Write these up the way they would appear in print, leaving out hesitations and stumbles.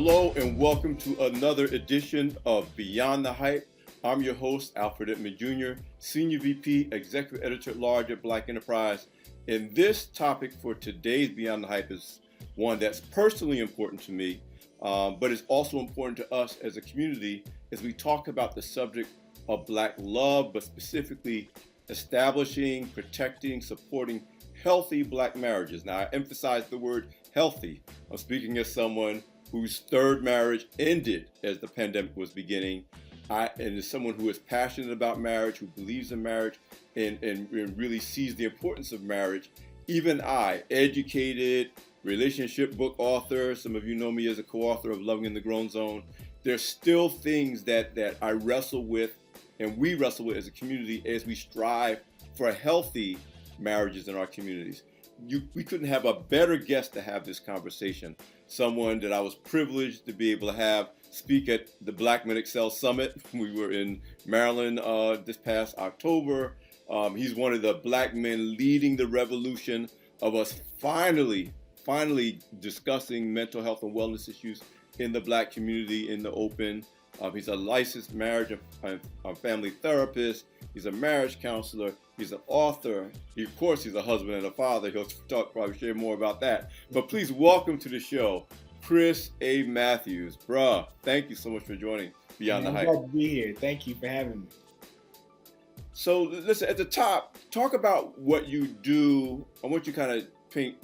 Hello and welcome to another edition of Beyond the Hype. I'm your host, Alfred Edmond Jr., Senior VP, Executive Editor-at-Large at Black Enterprise. And this topic for today's Beyond the Hype is one that's personally important to me, but it's also important to us as a community as we talk about the subject of Black love, but specifically establishing, protecting, supporting healthy Black marriages. Now, I emphasize the word healthy. I'm speaking as someone whose third marriage ended as the pandemic was beginning, and as someone who is passionate about marriage, who believes in marriage, and really sees the importance of marriage. Even I, educated, relationship book author, some of you know me as a co-author of Loving in the Grown Zone, there's still things that I wrestle with, and we wrestle with as a community as we strive for healthy marriages in our communities. We couldn't have a better guest to have this conversation. Someone that I was privileged to be able to have speak at the Black Men Excel Summit. We were in Maryland this past October. He's one of the Black men leading the revolution of us finally discussing mental health and wellness issues in the Black community in the open. He's a licensed marriage and family therapist. He's a marriage counselor. He's an author. Of course, he's a husband and a father. He'll probably share more about that. But please welcome to the show, Chris A. Matthews. Bruh, thank you so much for joining Beyond the Hype. I'm glad to be here. Thank you for having me. So listen, at the top, talk about what you do. I want you to kind of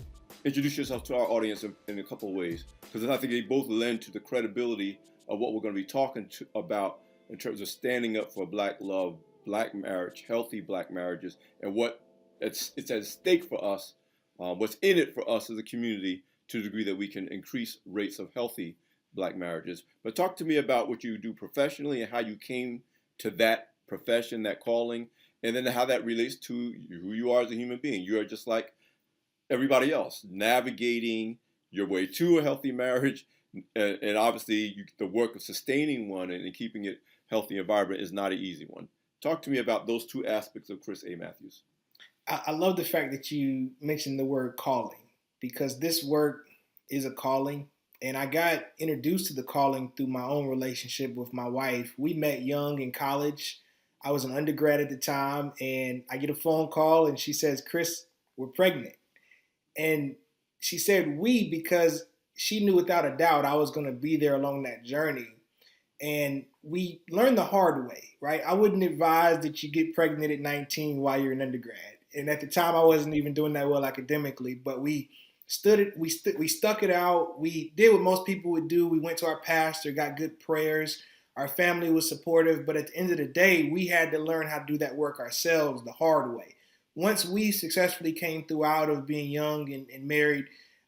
introduce yourself to our audience in a couple of ways, because I think they both lend to the credibility of what we're going to be talking about in terms of standing up for Black love, Black marriage, healthy Black marriages, and what it's at stake for us, what's in it for us as a community to the degree that we can increase rates of healthy Black marriages. But talk to me about what you do professionally and how you came to that profession, that calling, and then how that relates to who you are as a human being. You are just like everybody else, navigating your way to a healthy marriage. And obviously, the work of sustaining one and keeping it healthy environment is not an easy one. Talk to me about those two aspects of Chris A. Matthews. I love the fact that you mentioned the word calling, because this work is a calling. And I got introduced to the calling through my own relationship with my wife. We met young in college. I was an undergrad at the time, and I get a phone call, and she says, "Chris, we're pregnant." And she said "we" because she knew without a doubt I was going to be there along that journey. And we learned the hard way, right? I wouldn't advise that you get pregnant at 19 while you're an undergrad. And at the time, I wasn't even doing that well academically, but we stuck it out. We did what most people would do. We went to our pastor, got good prayers. Our family was supportive, but at the end of the day, we had to learn how to do that work ourselves the hard way. Once we successfully came through out of being young and married,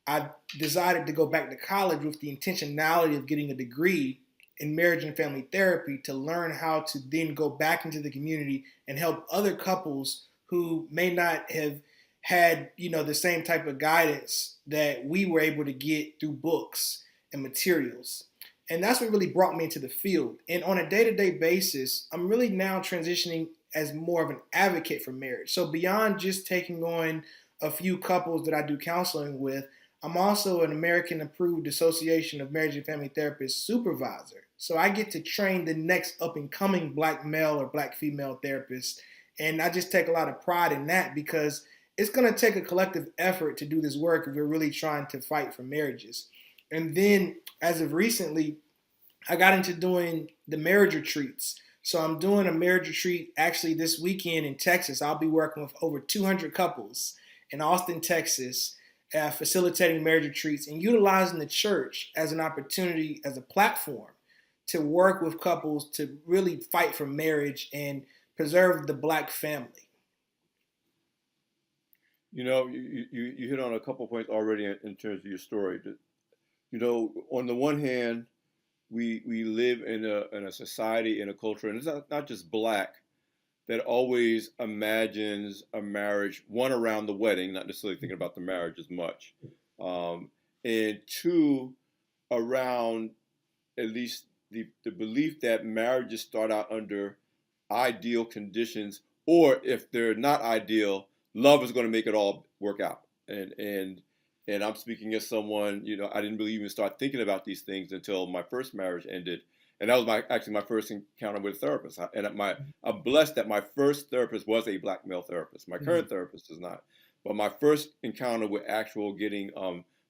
I decided to go back to college with the intentionality of getting a degree in marriage and family therapy to learn how to then go back into the community and help other couples who may not have had, the same type of guidance that we were able to get through books and materials. And that's what really brought me into the field. And on a day-to-day basis, I'm really now transitioning as more of an advocate for marriage. So beyond just taking on a few couples that I do counseling with, I'm also an American Approved Association of Marriage and Family Therapists supervisor. So I get to train the next up-and-coming Black male or Black female therapist. And I just take a lot of pride in that, because it's going to take a collective effort to do this work if we're really trying to fight for marriages. And then, as of recently, I got into doing the marriage retreats. So I'm doing a marriage retreat actually this weekend in Texas. I'll be working with over 200 couples in Austin, Texas, facilitating marriage retreats and utilizing the church as an opportunity, as a platform to work with couples to really fight for marriage and preserve the Black family. You hit on a couple of points already in terms of your story. On the one hand, we live in a society, in a culture, and it's not just Black, that always imagines a marriage, one, around the wedding, not necessarily thinking about the marriage as much, and two, around at least the belief that marriages start out under ideal conditions, or if they're not ideal, love is going to make it all work out. And And I'm speaking as someone, I didn't really even start thinking about these things until my first marriage ended. And that was actually my first encounter with a therapist. I'm blessed that my first therapist was a black male therapist. My Mm-hmm. current therapist is not. But my first encounter with actual getting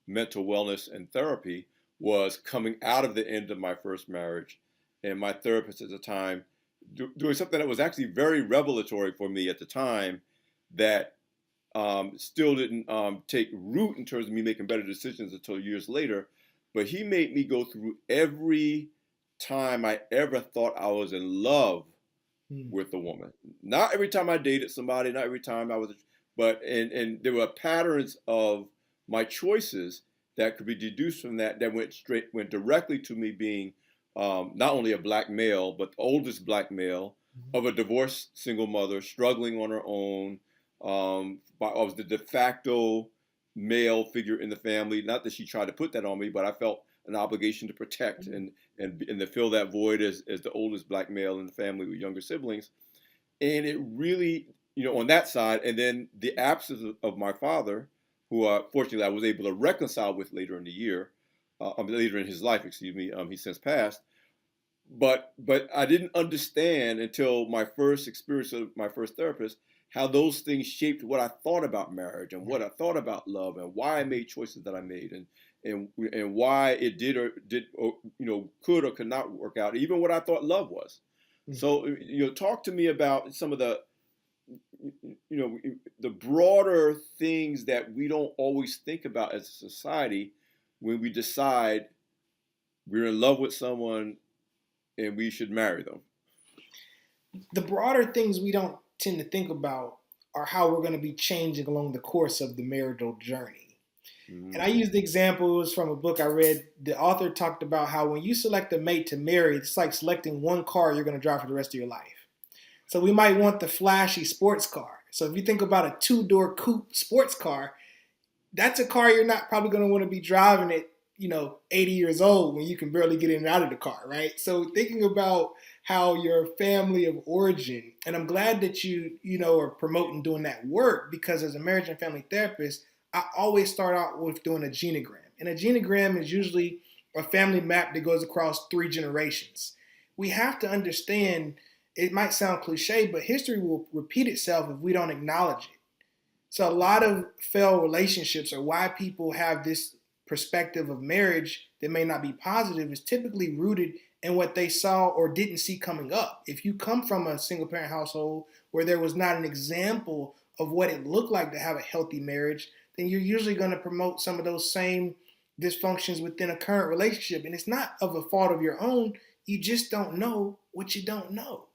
mental wellness and therapy was coming out of the end of my first marriage. And my therapist at the time doing something that was actually very revelatory for me at the time, that still didn't take root in terms of me making better decisions until years later. But he made me go through every time I ever thought I was in love with a woman. Not every time I dated somebody, not every time I was, but and there were patterns of my choices that could be deduced from that went directly to me being not only a black male, but the oldest black male of a divorced single mother struggling on her own. I was the de facto male figure in the family. Not that she tried to put that on me, but I felt an obligation to protect and to fill that void as the oldest black male in the family with younger siblings. And it really, on that side, and then the absence of my father, who fortunately I was able to reconcile with later in the year, later in his life, excuse me, he's since passed. But I didn't understand until my first experience of my first therapist how those things shaped what I thought about marriage and what I thought about love and why I made choices that I made and why it did or could or could not work out, even what I thought love was. So talk to me about some of the broader things that we don't always think about as a society when we decide we're in love with someone and we should marry them. The broader things we don't tend to think about are how we're going to be changing along the course of the marital journey. And I Mm. used examples from a book I read. The author talked about how when you select a mate to marry, it's like selecting one car you're going to drive for the rest of your life. So we might want the flashy sports car. So if you think about a two-door coupe sports car, that's a car you're not probably going to want to be driving at 80 years old when you can barely get in and out of the car, right? So thinking about how your family of origin, and I'm glad that you are promoting doing that work, because as a marriage and family therapist, I always start out with doing a genogram. And a genogram is usually a family map that goes across 3 generations. We have to understand, it might sound cliche, but history will repeat itself if we don't acknowledge it. So a lot of failed relationships, or why people have this perspective of marriage that may not be positive, is typically rooted in what they saw or didn't see coming up. If you come from a single parent household where there was not an example of what it looked like to have a healthy marriage, then you're usually going to promote some of those same dysfunctions within a current relationship. And it's not of a fault of your own. You just don't know what you don't know.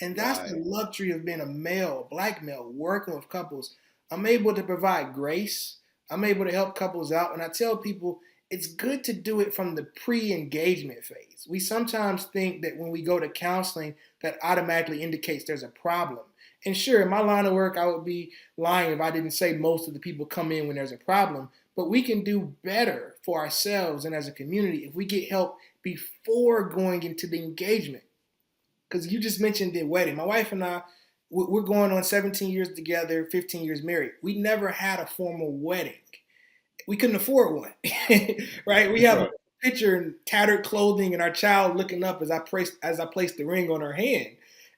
And that's the Right. luxury of being a male, black male, working with couples. I'm able to provide grace. I'm able to help couples out. And I tell people it's good to do it from the pre-engagement phase. We sometimes think that when we go to counseling, that automatically indicates there's a problem. And sure, in my line of work, I would be lying if I didn't say most of the people come in when there's a problem. But we can do better for ourselves and as a community if we get help before going into the engagement. Because you just mentioned the wedding. My wife and I, we're going on 17 years together, 15 years married. We never had a formal wedding. We couldn't afford one, right? We have a Right. picture in tattered clothing and our child looking up as I placed the ring on her hand.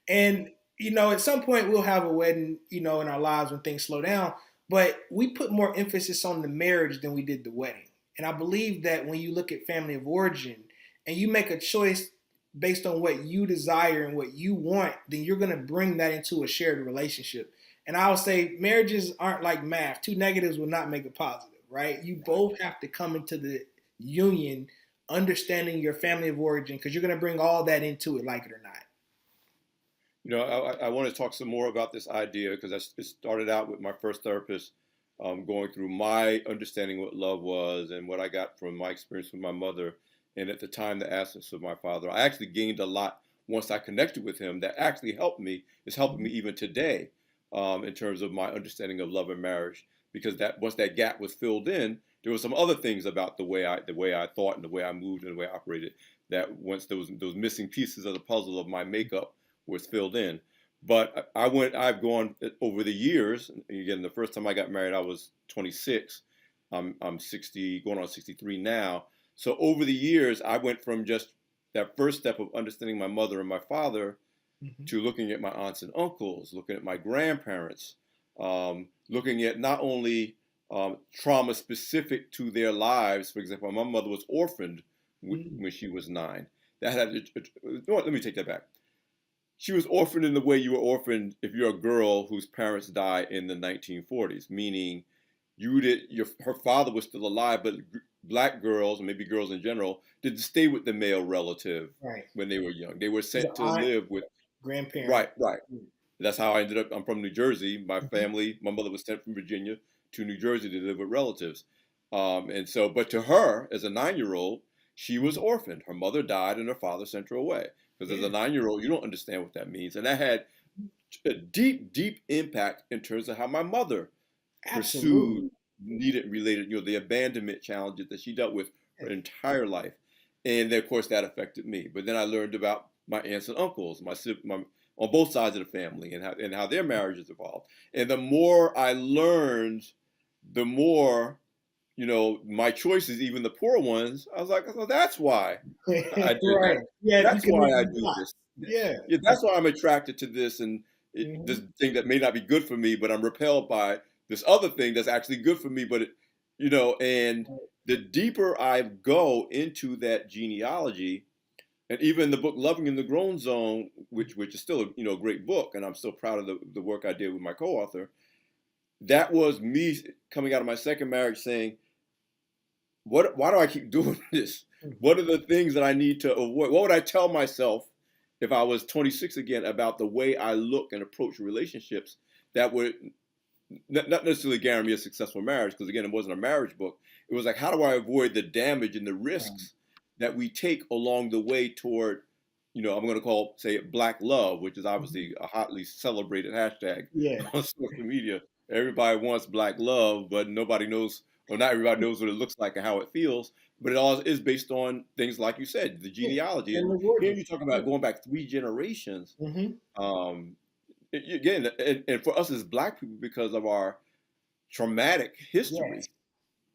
And at some point we'll have a wedding, in our lives when things slow down. But we put more emphasis on the marriage than we did the wedding. And I believe that when you look at family of origin and you make a choice based on what you desire and what you want, then you're going to bring that into a shared relationship. And I'll say marriages aren't like math. Two negatives will not make a positive, right? You both have to come into the union understanding your family of origin, because you're going to bring all that into it, like it or not. I want to talk some more about this idea because it started out with my first therapist going through my understanding what love was and what I got from my experience with my mother, and at the time the absence of my father. I actually gained a lot once I connected with him that actually helped me. It's helping me even today in terms of my understanding of love and marriage, because that once that gap was filled in, there were some other things about the way I thought and the way I moved and the way I operated that once those missing pieces of the puzzle of my makeup was filled in. But I've gone over the years. Again, the first time I got married, I was 26. I'm 60, going on 63 now. So over the years, I went from just that first step of understanding my mother and my father Mm-hmm. to looking at my aunts and uncles, looking at my grandparents, looking at not only trauma specific to their lives. For example, my mother was orphaned Mm-hmm. when she was 9. That had, let me take that back. She was orphaned in the way you were orphaned if you're a girl whose parents died in the 1940s, meaning her father was still alive, but black girls, or maybe girls in general, didn't stay with the male relative Right. when they were young. They were The sent to aunt, live with. grandparent. Right, right. That's how I ended up. I'm from New Jersey. My Mm-hmm. family, my mother was sent from Virginia to New Jersey to live with relatives. And so, but to her, as a 9-year-old, she was Mm-hmm. orphaned. Her mother died and her father sent her away. Because as Yeah, a 9-year-old, you don't understand what that means. And that had a deep, deep impact in terms of how my mother absolutely. pursued needed related, the abandonment challenges that she dealt with her entire life. And then, of course, that affected me. But then I learned about my aunts and uncles, my on both sides of the family, and how their marriages evolved. And the more I learned, the more, my choices, even the poor ones, I was like, oh, that's why I did Right. that. Yeah, you That's can why make I a do lot. this. Yeah. Yeah, that's why I'm attracted to this and Mm-hmm. this thing that may not be good for me, but I'm repelled by this other thing that's actually good for me. But and the deeper I go into that genealogy, and even the book "Loving in the Grown Zone," which is still a great book, and I'm still proud of the work I did with my co-author. That was me coming out of my second marriage saying, why do I keep doing this? What are the things that I need to avoid? What would I tell myself if I was 26 again about the way I look and approach relationships that would not necessarily guarantee me a successful marriage? Because again, it wasn't a marriage book. It was like, how do I avoid the damage and the risks that we take along the way toward, I'm going to say it black love, which is Mm-hmm. obviously a hotly celebrated hashtag Yeah. on social media. Everybody wants black love, but nobody knows, or not everybody knows what it looks like and how it feels. But it all is based on things like you said, the Yeah. genealogy. And Family here origin. you talk Yeah. about going back 3 generations. Mm-hmm. Um, Again, and for us as black people, because of our traumatic history, Yes.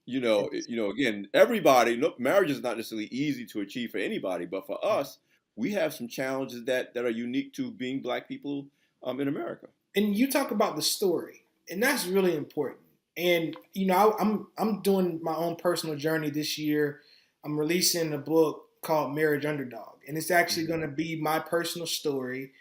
Yes. again, everybody, no, marriage is not necessarily easy to achieve for anybody, but for us, we have some challenges that are unique to being black people in America. And you talk about the story, and that's really important. And I'm doing my own personal journey this year. I'm releasing a book called Marriage Underdog, and it's actually Mhm. going to be my personal story.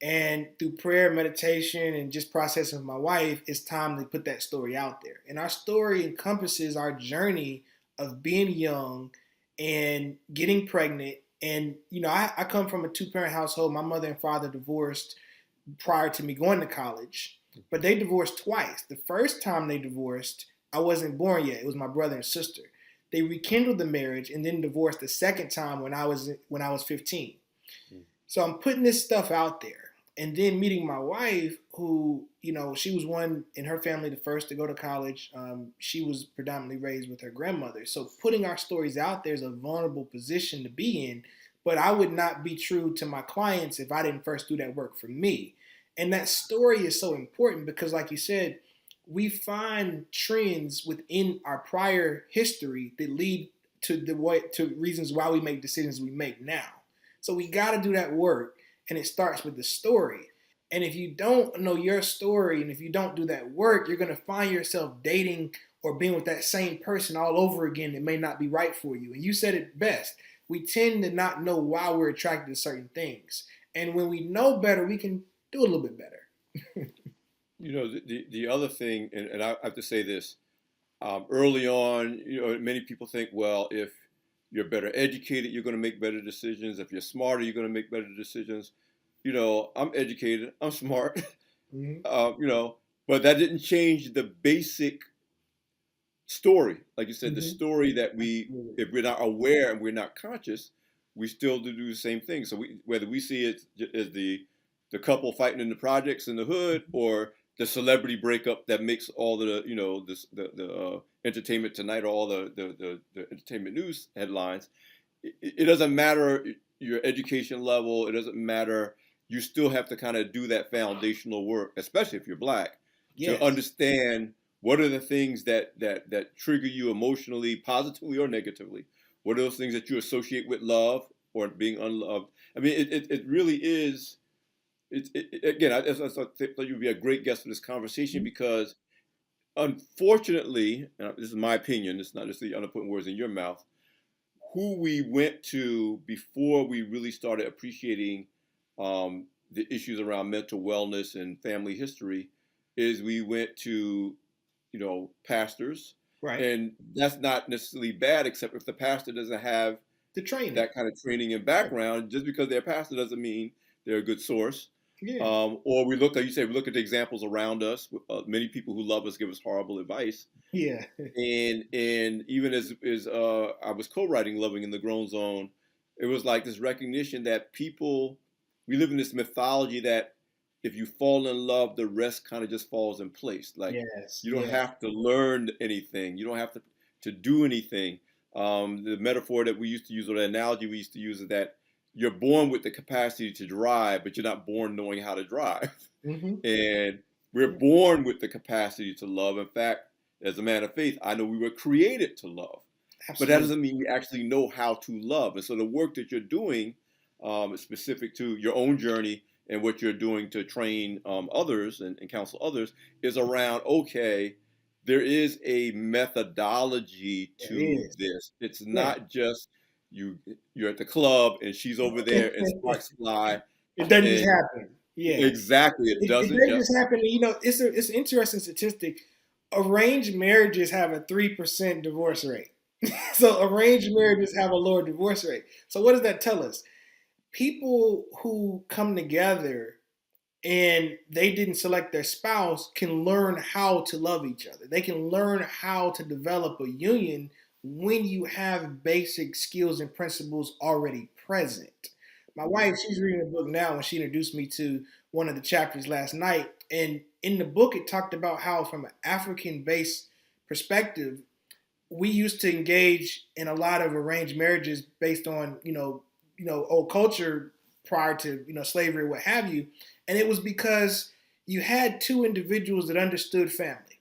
And through prayer, meditation, and just processing with my wife, it's time to put that story out there. And our story encompasses our journey of being young and getting pregnant. And I come from a two-parent household. My mother and father divorced prior to me going to college, but they divorced twice. The first time they divorced, I wasn't born yet. It was my brother and sister. They rekindled the marriage and then divorced the second time when I was 15. So I'm putting this stuff out there. And then meeting my wife, who, she was one in her family, the first to go to college. She was predominantly raised with her grandmother. So putting our stories out there is a vulnerable position to be in. But I would not be true to my clients if I didn't first do that work for me. And that story is so important because, like you said, we find trends within our prior history that lead to reasons why we make decisions we make now. So we got to do that work, and it starts with the story. And if you don't know your story, and if you don't do that work, you're going to find yourself dating or being with that same person all over again that may not be right for you. And you said it best. We tend to not know why we're attracted to certain things. And when we know better, we can do a little bit better. The other thing, and I have to say this, early on, many people think, well, if you're better educated, you're going to make better decisions. If you're smarter, you're going to make better decisions. I'm educated, I'm smart, Mm-hmm. uh, you know, but that didn't change the basic story. Like you said, the Mm-hmm. story that Absolutely. if we're not aware and we're not conscious, we still do the same thing. So whether we see it as the couple fighting in the projects in the hood, or the celebrity breakup that makes all the entertainment tonight, or all the entertainment news headlines, it doesn't matter your education level. It doesn't matter. You still have to kind of do that foundational work, especially if you're black, to Yes. understand What are the things that trigger you emotionally, positively or negatively? What are those things that you associate with love or being unloved? I mean, it really is. Again, I thought you'd be a great guest for this conversation because, unfortunately, this is my opinion. It's not just the I'm putting words in your mouth. Who we went to before we really started appreciating the issues around mental wellness and family history is we went to, pastors, Right. and that's not necessarily bad, except if the pastor doesn't have The training. that kind of training and Right. background. Just because they're a pastor doesn't mean they're a good source. Yeah. Or we look, like you said, we look at the examples around us. Many people who love us give us horrible advice, Yeah. and even as I was co-writing "Loving in the Grown Zone," it was like this recognition that we live in this mythology that if you fall in love, the rest kind of just falls in place. Like Yes. you don't Yes. have to learn anything, you don't have to do anything. The metaphor that we used to use, or the analogy we used to use, is that you're born with the capacity to drive, but you're not born knowing how to drive. Mm-hmm. And we're Yeah. born with the capacity to love. In fact, as a man of faith, I know we were created to love, but that Absolutely. doesn't mean we actually know how to love. And so the work that you're doing is specific to your own journey, and what you're doing to train others and counsel others is around, okay, there is a methodology There to is. this. It's Yeah. not just you're at the club and she's over there and sparks fly. It doesn't just And happen. Yeah. exactly, it It doesn't doesn't just just happen. It's an interesting statistic. Arranged marriages have a 3% divorce rate. So arranged marriages have a lower divorce rate. So what does that tell us? People who come together and they didn't select their spouse can learn how to love each other. They can learn how to develop a union when you have basic skills and principles already present. My wife, she's reading a book now, and she introduced me to one of the chapters last night. And in the book, it talked about how, from an African based perspective, we used to engage in a lot of arranged marriages based on old culture prior to slavery, what have you, and it was because you had two individuals that understood family.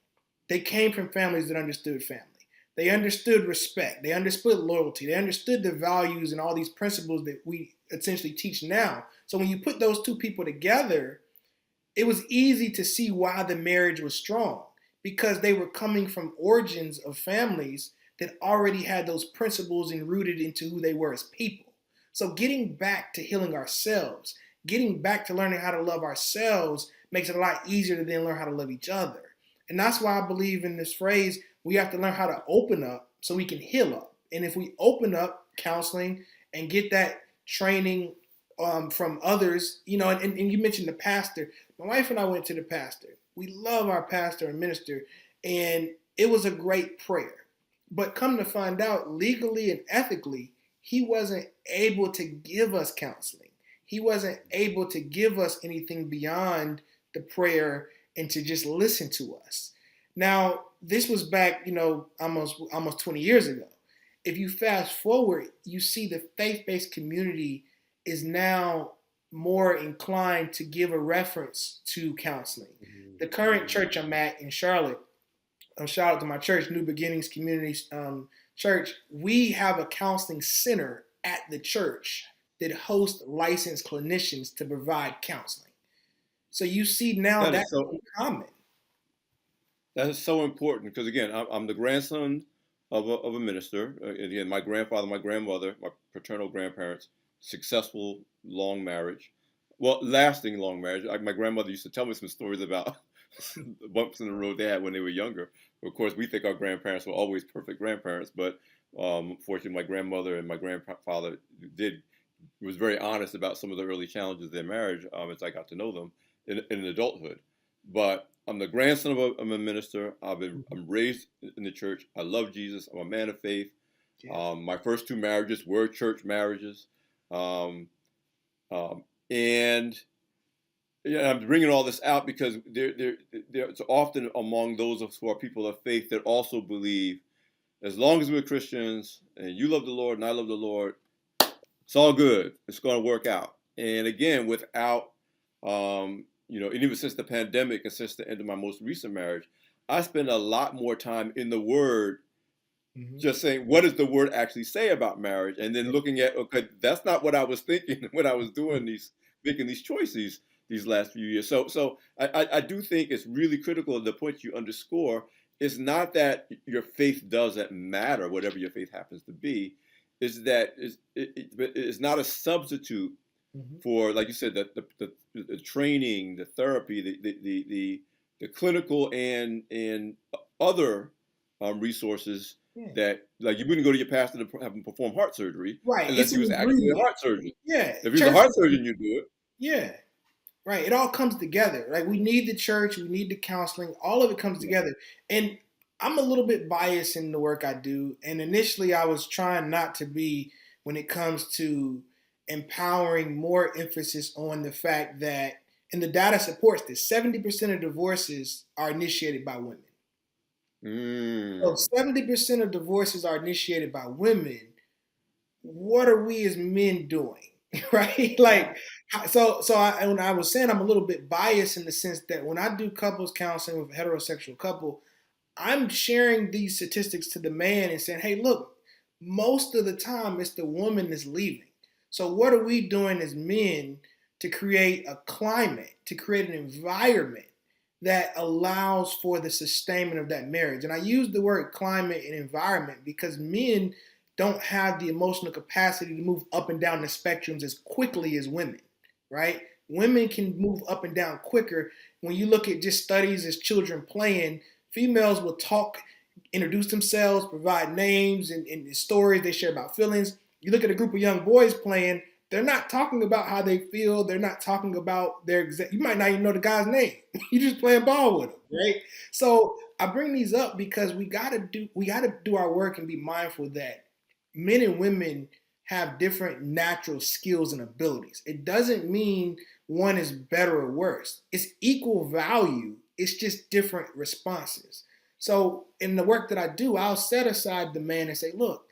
They came from families that understood family. They understood respect. They understood loyalty. They understood the values and all these principles that we essentially teach now. So when you put those two people together, it was easy to see why the marriage was strong because they were coming from origins of families that already had those principles and rooted into who they were as people. So getting back to healing ourselves, getting back to learning how to love ourselves makes it a lot easier to then learn how to love each other. And that's why I believe in this phrase, we have to learn how to open up so we can heal up. And if we open up counseling and get that training from others, and you mentioned the pastor. My wife and I went to the pastor. We love our pastor and minister, and it was a great prayer. But come to find out, legally and ethically, he wasn't able to give us counseling. He wasn't able to give us anything beyond the prayer and to just listen to us. Now, this was back, almost 20 years ago. If you fast forward, you see the faith-based community is now more inclined to give a reference to counseling. The current church I'm at in Charlotte, shout out to my church, New Beginnings Community Church, we have a counseling center at the church that hosts licensed clinicians to provide counseling. So you see now that that's is so common. that is so important because, again, I'm the grandson of a minister. Again, my grandfather, my grandmother, my paternal grandparents, successful long marriage, well, lasting long marriage. My grandmother used to tell me some stories about bumps in the road they had when they were younger. Of course, we think our grandparents were always perfect grandparents, but fortunately, my grandmother and my grandfather did was very honest about some of the early challenges of their marriage as I got to know them in adulthood. But I'm the grandson of a minister. I'm raised in the church. I love Jesus. I'm a man of faith. Yes. My first two marriages were church marriages, um, and yeah, I'm bringing all this out because there's often among those of us who are people of faith that also believe, as long as we're Christians and you love the Lord and I love the Lord, it's all good. It's going to work out. And again, without, and even since the pandemic and since the end of my most recent marriage, I spend a lot more time in the Word, Hmm. just saying, what does the Word actually say about marriage, and then looking at, okay, that's not what I was thinking when I was doing these, making these choices these last few years. So I do think it's really critical. The point you underscore is not that your faith doesn't matter, whatever your faith happens to be, is that it's not a substitute Hmm. for, like you said, the training, the therapy, the clinical and other resources Yeah. that, like, you wouldn't go to your pastor to have him perform heart surgery Right. unless It's he an was actually a ingredient. heart surgeon. Yeah. If he was a Church. heart surgeon, you do it. Yeah. Right. It all comes together. Like we need the church, we need the counseling, all of it comes Yeah. together. And I'm a little bit biased in the work I do. And initially I was trying not to be when it comes to empowering more emphasis on the fact that, and the data supports this, 70% of divorces are initiated by women. So Mm. 70% of divorces are initiated by women. What are we as men doing? Right? Like, Wow. when I was saying I'm a little bit biased in the sense that when I do couples counseling with a heterosexual couple, I'm sharing these statistics to the man and saying, hey, look, most of the time it's the woman that's leaving. So, what are we doing as men to create a climate, to create an environment that allows for the sustainment of that marriage? And I use the word climate and environment because men don't have the emotional capacity to move up and down the spectrums as quickly as women, right? Women can move up and down quicker. When you look at just studies as children playing, females will talk, introduce themselves, provide names and stories they share about feelings. You look at a group of young boys playing, they're not talking about how they feel. They're not talking about their exact, you might not even know the guy's name. You're just playing ball with him, right? So I bring these up because we gotta do our work and be mindful that men and women have different natural skills and abilities. It doesn't mean one is better or worse. It's equal value. It's just different responses. So in the work that I do, I'll set aside the man and say, look,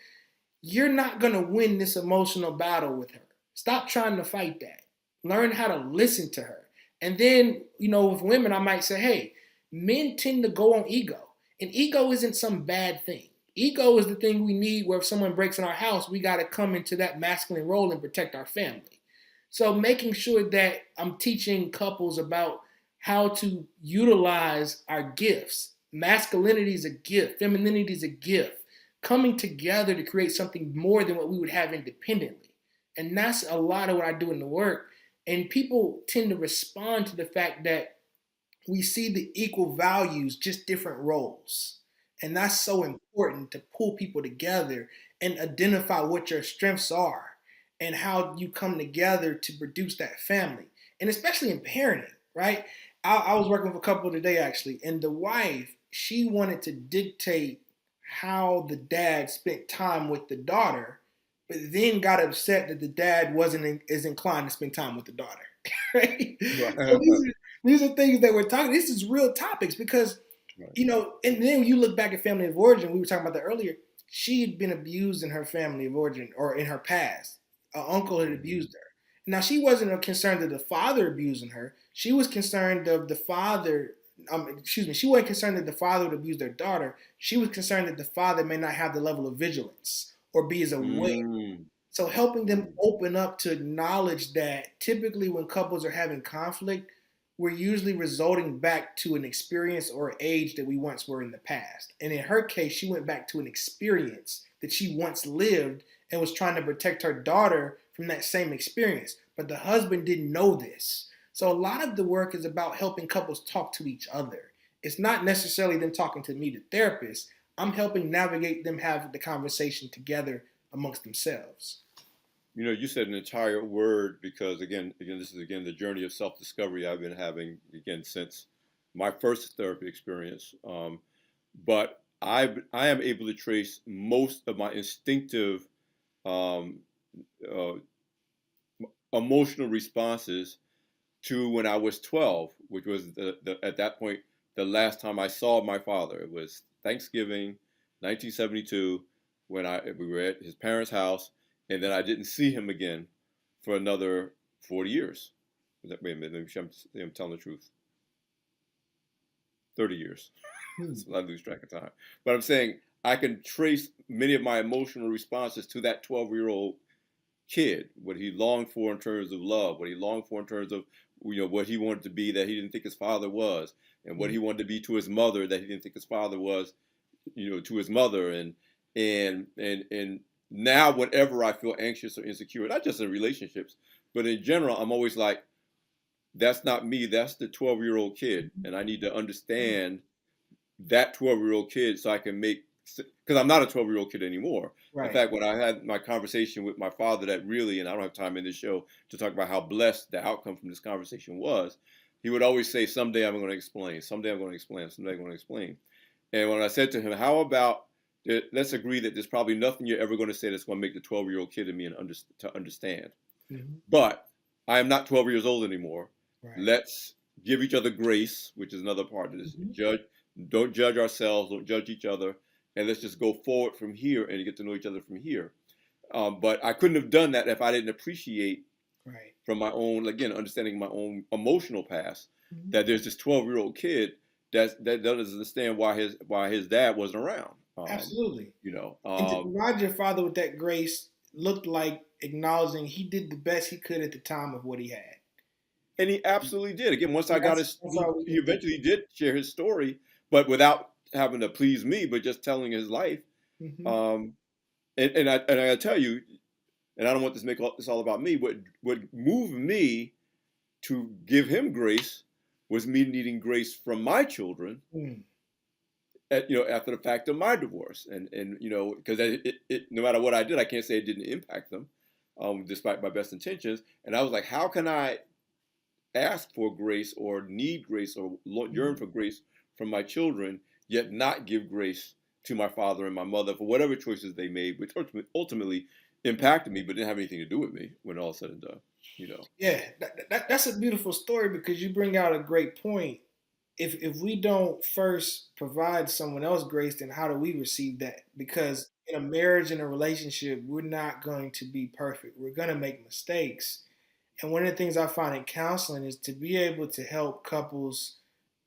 you're not going to win this emotional battle with her. Stop trying to fight that. Learn how to listen to her. And then, with women, I might say, hey, men tend to go on ego. And ego isn't some bad thing. Ego is the thing we need where if someone breaks in our house, we got to come into that masculine role and protect our family. So making sure that I'm teaching couples about how to utilize our gifts. Masculinity is a gift, femininity is a gift, coming together to create something more than what we would have independently. And that's a lot of what I do in the work. And people tend to respond to the fact that we see the equal values, just different roles. And that's so important to pull people together and identify what your strengths are and how you come together to produce that family. And especially in parenting, right? I was working with a couple today actually, and the wife, she wanted to dictate how the dad spent time with the daughter, but then got upset that the dad wasn't as inclined to spend time with the daughter. Right? So Right. these are things that we're talking. This is real topics because Right. and then when you look back at family of origin, we were talking about that earlier. She had been abused in her family of origin or in her past. Her uncle had Mhm. abused her. Now she wasn't concerned of the father abusing her. She was concerned of the father. Excuse me. She wasn't concerned that the father would abuse their daughter. She was concerned that the father may not have the level of vigilance or be as aware. Mm. So helping them Mm. open up to acknowledge that typically when couples are having conflict, we're usually resulting back to an experience or age that we once were in the past. And in her case, she went back to an experience that she once lived and was trying to protect her daughter from that same experience. But the husband didn't know this. So a lot of the work is about helping couples talk to each other. It's not necessarily them talking to me, the therapist. I'm helping navigate them have the conversation together amongst themselves. You said an entire word because, again, this is again the journey of self-discovery I've been having again since my first therapy experience. But I am able to trace most of my instinctive um, uh, emotional responses to when I was 12, which was at that point the last time I saw my father. It was Thanksgiving, 1972, when we were at his parents' house, and then I didn't see him again for another 40 years. Wait a minute, I'm telling the truth. 30 years. Hmm. So I lose track of time. But I'm saying I can trace many of my emotional responses to that 12-year-old kid, what he longed for in terms of love, what he longed for in terms of what he wanted to be that he didn't think his father was, and what he wanted to be to his mother that he didn't think his father was, to his mother, and now whenever I feel anxious or insecure, not just in relationships, but in general, I'm always like, that's not me, that's the 12-year-old kid, and I need to understand that 12-year-old kid so I can make, because I'm not a 12-year-old kid anymore. In Right. fact, when I had my conversation with my father, that really, and I don't have time in this show to talk about how blessed the outcome from this conversation was, he would always say, someday I'm going to explain, someday I'm going to explain, someday I'm going to explain. And when I said to him, how about, let's agree that there's probably nothing you're ever going to say that's going to make the 12-year-old kid in me to understand. Hmm. But I am not 12 years old anymore. Right. Let's give each other grace, which is another part of this. Hmm. Don't judge ourselves, don't judge each other, and let's just go forward from here and get to know each other from here. But I couldn't have done that if I didn't appreciate Right. from my own, again, understanding my own emotional past, Hmm. that there's this 12-year-old kid that doesn't understand why his dad wasn't around. Absolutely. You know, And to provide your father with that grace looked like acknowledging he did the best he could at the time of what he had. And he absolutely did. Again, once I got That's all we he can do. eventually did share his story, but without having to please me, but just telling his life. Hmm. Um, and I tell you, and I don't want this to make this all about me. What moved me to give him grace was me needing grace from my children, Mm. after the fact of my divorce, and because no matter what I did, I can't say it didn't impact them, despite my best intentions. And I was like, how can I ask for grace or need grace or yearn Mhm. for grace from my children, yet not give grace to my father and my mother for whatever choices they made, which ultimately impacted me, but didn't have anything to do with me when all said and done. You know. Yeah, that's a beautiful story because you bring out a great point. If we don't first provide someone else grace, then how do we receive that? Because in a marriage and a relationship, we're not going to be perfect. We're going to make mistakes. And one of the things I find in counseling is to be able to help couples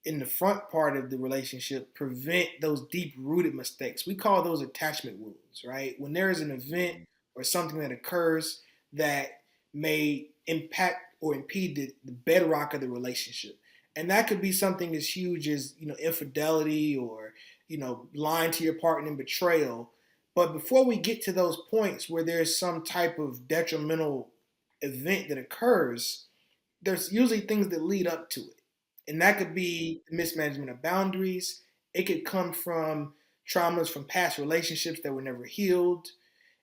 in the front part of the relationship prevent those deep rooted mistakes. We call those attachment wounds, right? When there is an event or something that occurs that may impact or impede the bedrock of the relationship. And that could be something as huge as, infidelity or, lying to your partner and betrayal. But before we get to those points where there's some type of detrimental event that occurs, there's usually things that lead up to it. And that could be mismanagement of boundaries. It could come from traumas from past relationships that were never healed.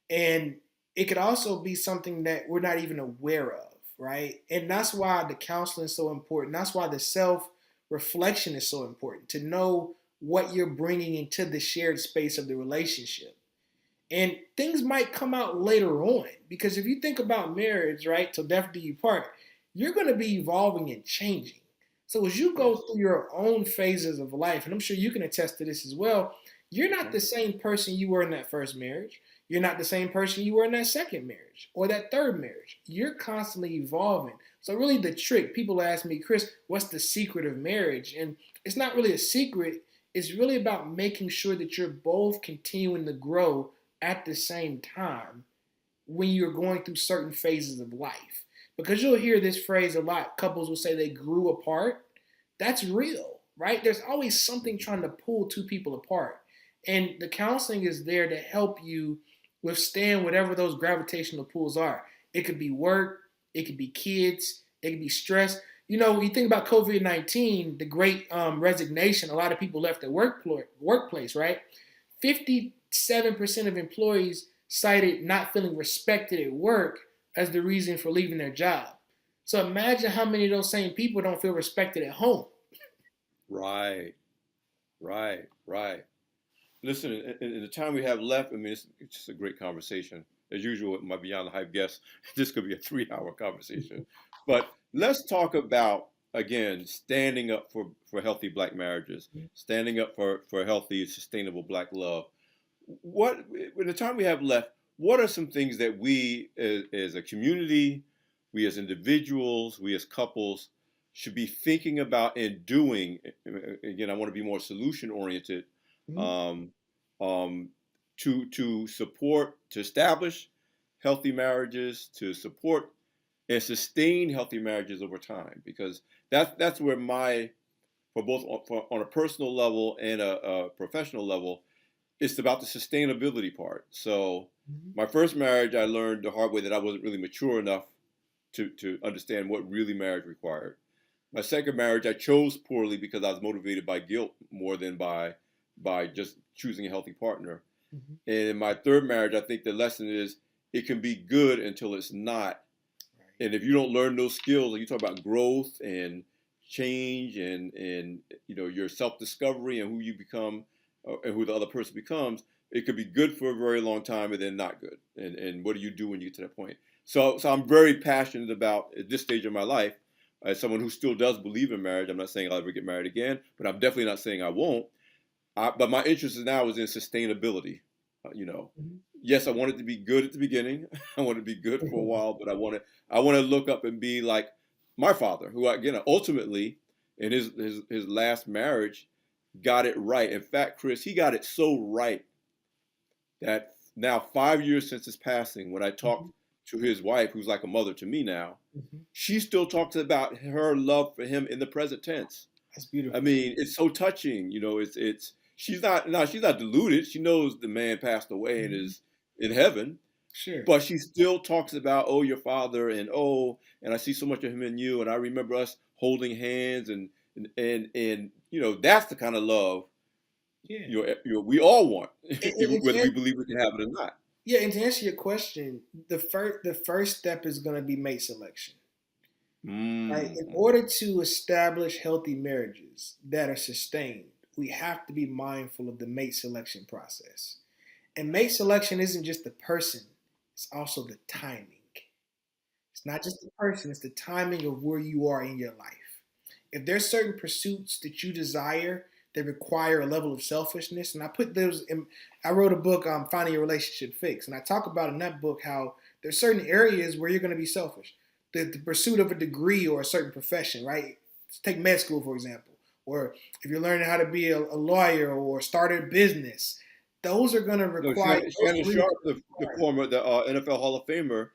And it could also be something that we're not even aware of, right? And that's why the counseling is so important. That's why the self reflection is so important, to know what you're bringing into the shared space of the relationship. And things might come out later on because if you think about marriage, right, till death do you part, you're going to be evolving and changing. So as you go Yes. through your own phases of life, and I'm sure you can attest to this as well, you're not Mhm. the same person you were in that first marriage. You're not the same person you were in that second marriage or that third marriage. You're constantly evolving. So really the trick, people ask me, Chris, what's the secret of marriage? And it's not really a secret. It's really about making sure that you're both continuing to grow at the same time when you're going through certain phases of life. Because you'll hear this phrase a lot. Couples will say they grew apart. That's real, right? There's always something trying to pull two people apart. And the counseling is there to help you withstand whatever those gravitational pulls are. It could be work, it could be kids, it could be stress. When you think about COVID-19, the great resignation, a lot of people left their workplace, right? 57% of employees cited not feeling respected at work as the reason for leaving their job. So imagine how many of those same people don't feel respected at home. Right. Right. Right. Listen, in the time we have left, I mean, it's just a great conversation. As usual with my Beyond the Hype guests, this could be a 3-hour conversation. But let's talk about, again, standing up for healthy Black marriages, standing up for healthy, sustainable Black love. In the time we have left, what are some things that we as a community, we as individuals, we as couples, should be thinking about and doing. Again, I want to be more solution oriented, Mhm. um, um, to support, to establish healthy marriages, to support and sustain healthy marriages over time, because that's where my, for both on a personal level and a professional level, it's about the sustainability part. So Mhm. my first marriage, I learned the hard way that I wasn't really mature enough to understand what really marriage required. My second marriage, I chose poorly because I was motivated by guilt more than by just choosing a healthy partner. Mhm. And in my third marriage, I think the lesson is it can be good until it's not. Right. And if you don't learn those skills, like you talk about growth and change and your self discovery and who you become, and who the other person becomes, it could be good for a very long time and then not good. And what do you do when you get to that point? So I'm very passionate about, at this stage of my life, as someone who still does believe in marriage. I'm not saying I'll ever get married again, but I'm definitely not saying I won't. But my interest now is in sustainability. You know, Mhm. yes, I want it to be good at the beginning. I want it to be good for a while, but I want to look up and be like my father, who again ultimately in his last marriage got it right. In fact, Chris, he got it so right that now 5 years since his passing, when I Mhm. talked to his wife, who's like a mother to me now, Mhm. she still talks about her love for him in the present tense. That's I beautiful. mean, it's so touching. It's she's not, no, she's not deluded. She knows the man passed away and Mhm. is in heaven, Sure. but she still talks about, oh, your father, and oh, and I see so much of him in you, and I remember us holding hands, and that's the kind of love Yeah. we all want, And whether we believe we can have it or not. yeah, and to answer your question, the first step is going to be mate selection. Right? In Mm-hmm. order to establish healthy marriages that are sustained, we have to be mindful of the mate selection process. And mate selection isn't just the person, it's also the timing. It's not just the person, it's the timing of where you are in your life. If there's certain pursuits that you desire that require a level of selfishness, and I put those in, I wrote a book, Finding Your Relationship Fix, and I talk about in that book how there's certain areas where you're going to be selfish. The pursuit of a degree or a certain profession, right? Let's take med school, for example, or if you're learning how to be a lawyer or start a business, those are going to No, require, those Shannon careers Sharp, are the required. former NFL Hall of Famer,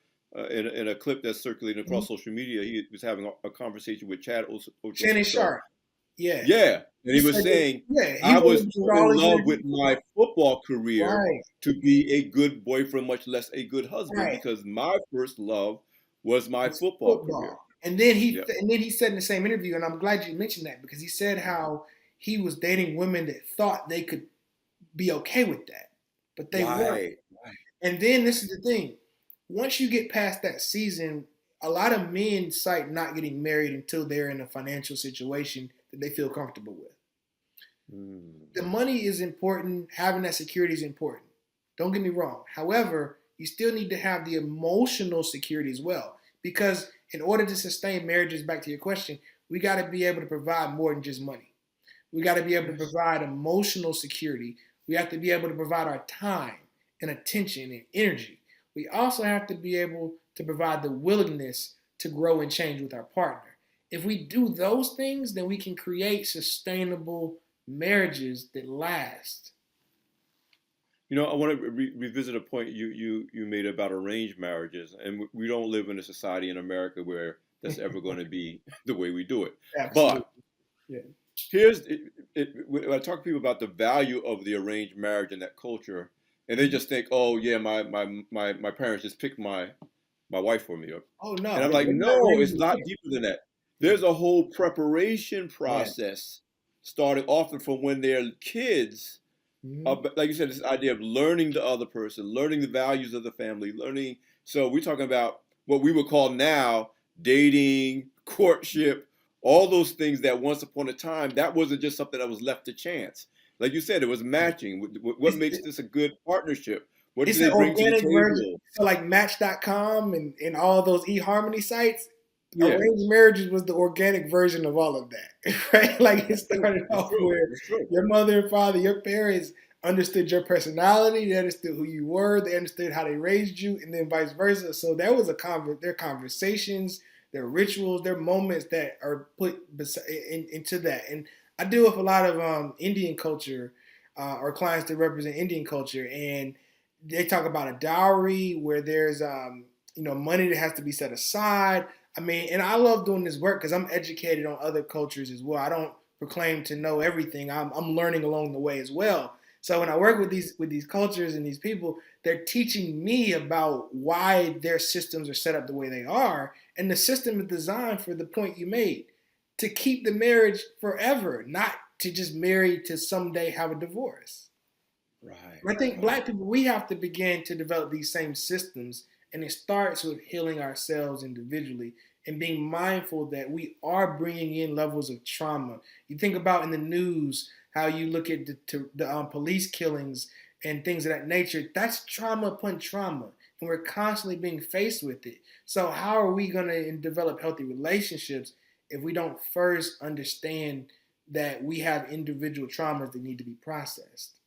in a clip that's circulating Mhm. across social media, he was having a conversation with Chad Shannon Ochocinco. Sharp, yeah. Yeah, and He he was said that, saying, yeah, he I was wanted to so devote all in his love energy. with my football career Right, to be a good boyfriend, much less a good husband, right. because my first love was my It's football career. football. Yep. And then he said in the same interview, and I'm glad you mentioned that because he said how he was dating women that thought they could be okay with that, but they weren't. Right, right, And then this right. is the thing: once you get past that season, a lot of men cite not getting married until they're in a financial situation that they feel comfortable with. Mm. The money is important, having that security is important. Don't get me wrong. However, you still need to have the emotional security as well. Because in order to sustain marriages, back to your question, we got to be able to provide more than just money. We got to be able to Yes. provide emotional security. We have to be able to provide our time and attention and energy. We also have to be able to provide the willingness to grow and change with our partner. If we do those things, then we can create sustainable marriages that last. I want to revisit a point you made about arranged marriages, and we don't live in a society in America where that's ever going to be the way we do it. But Absolutely. Yeah. here's when I talk to people about the value of the arranged marriage in that culture, and they Mhm. just think, oh yeah, my parents just picked my wife for me, Oh and no, I'm like, they're not no, raising it's the not kid. deeper than that. Yeah. There's a whole preparation Yeah. process starting often from when they're kids, Mhm. but like you said, this idea of learning the other person, learning the values of the family, learning. So we're talking about what we would call now dating, courtship, all those things that once upon a time, that wasn't just something that was left to chance. Like you said, it was matching. What It's, makes this a good partnership? What do it's they an bring to the organic version. table? So like Match.com and all those eHarmony sites, Yeah, arranged marriages was the organic version of all of that. Right? Like it that's true. started That's off true. where That's true. your mother and father, your parents understood your personality, they understood who you were, they understood how they raised you, and then vice versa. So there was their conversations, there are rituals, there are moments that are put into that. And I deal with a lot of Indian culture or clients that represent Indian culture, and they talk about a dowry where there's money that has to be set aside. I mean, and I love doing this work because I'm educated on other cultures as well. I don't proclaim to know everything. I'm learning along the way as well. So when I work with these cultures and these people, they're teaching me about why their systems are set up the way they are, and the system is designed for the point you made, to keep the marriage forever, not to just marry to someday have a divorce. Right, I think right. Black people, we have to begin to develop these same systems, and it starts with healing ourselves individually and being mindful that we are bringing in levels of trauma. You think about in the news how you look at the police killings and things of that nature. That's trauma upon trauma, and we're constantly being faced with it. So how are we going to develop healthy relationships if we don't first understand that we have individual traumas that need to be processed?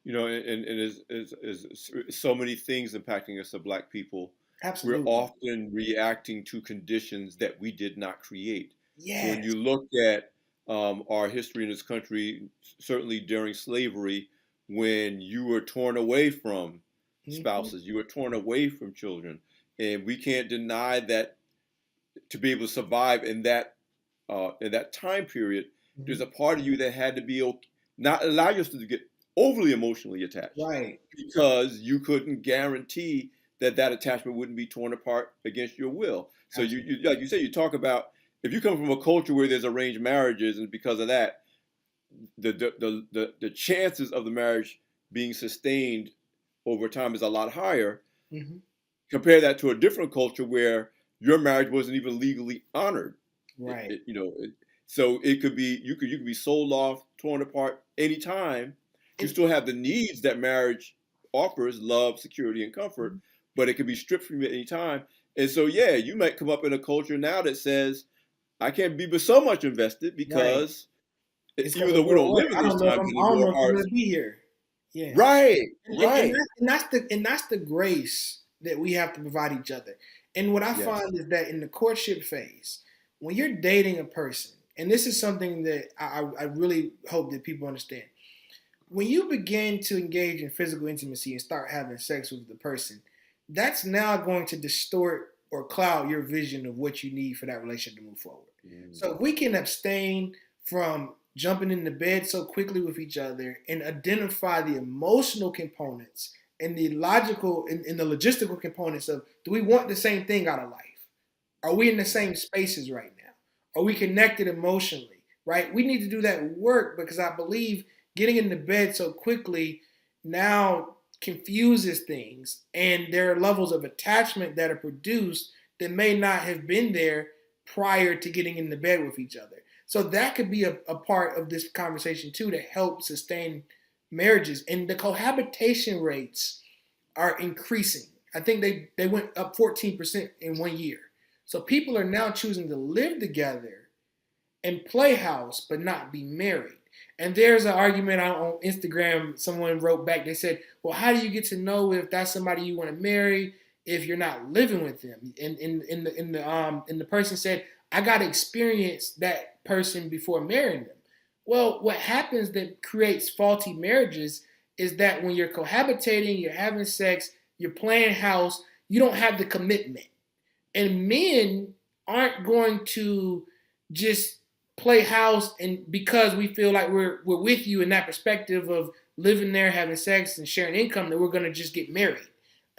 And is so many things impacting us, the Black people. We're Absolutely. often reacting to conditions that we did not create. So when Yes. you look at our history in this country, certainly during slavery, when you were torn away from Mm-hmm. spouses, you were torn away from children, and we can't deny that to be able to survive in that time period, Mm-hmm. there's a part of you that had to be not allow yourself to get overly emotionally attached Right. because you couldn't guarantee that that attachment wouldn't be torn apart against your will. So Absolutely. like you say, you talk about if you come from a culture where there's arranged marriages, and because of that, the chances of the marriage being sustained over time is a lot higher. Mm-hmm. Compare that to a different culture where your marriage wasn't even legally honored. Right. So it could be you could be sold off, torn apart anytime. You And, still have the needs that marriage offers: love, security, and comfort. But it could be stripped from you at any time. And so, yeah, you might come up in a culture now that says, "I can't be but so much invested right. because It's even because though of we world don't order. live in these times I don't know anymore, if I'm our gonna be here. Yeah. right, And right, that's the grace that we have to provide each other. And what I yes, find is that in the courtship phase, when you're dating a person, and this is something that I really hope that people understand, when you begin to engage in physical intimacy and start having sex with the person, that's now going to distort or cloud your vision of what you need for that relationship to move forward. mm, So if we can abstain from jumping into bed so quickly with each other and identify the emotional components and the logical and the logistical components of, do we want the same thing out of life? Are we in the mm, same spaces right now? Are we connected emotionally? Right? We need to do that work because I believe getting into bed so quickly now confuses things, and there are levels of attachment that are produced that may not have been there prior to getting into bed with each other. So that could be a part of this conversation too to help sustain marriages. And the cohabitation rates are increasing. I think they went up 14% in 1 year. So people are now choosing to live together and play house, but not be married. And there's an argument on Instagram. Someone wrote back. They said, "Well, how do you get to know if that's somebody you want to marry if you're not living with them?" And the person said, "I got to experience that person before marrying them." Well, what happens that creates faulty marriages is that when you're cohabitating, you're having sex, you're playing house, you don't have the commitment. And men aren't going to just play house and because we feel like we're with you in that perspective of living there, having sex, and sharing income, that we're going to just get married.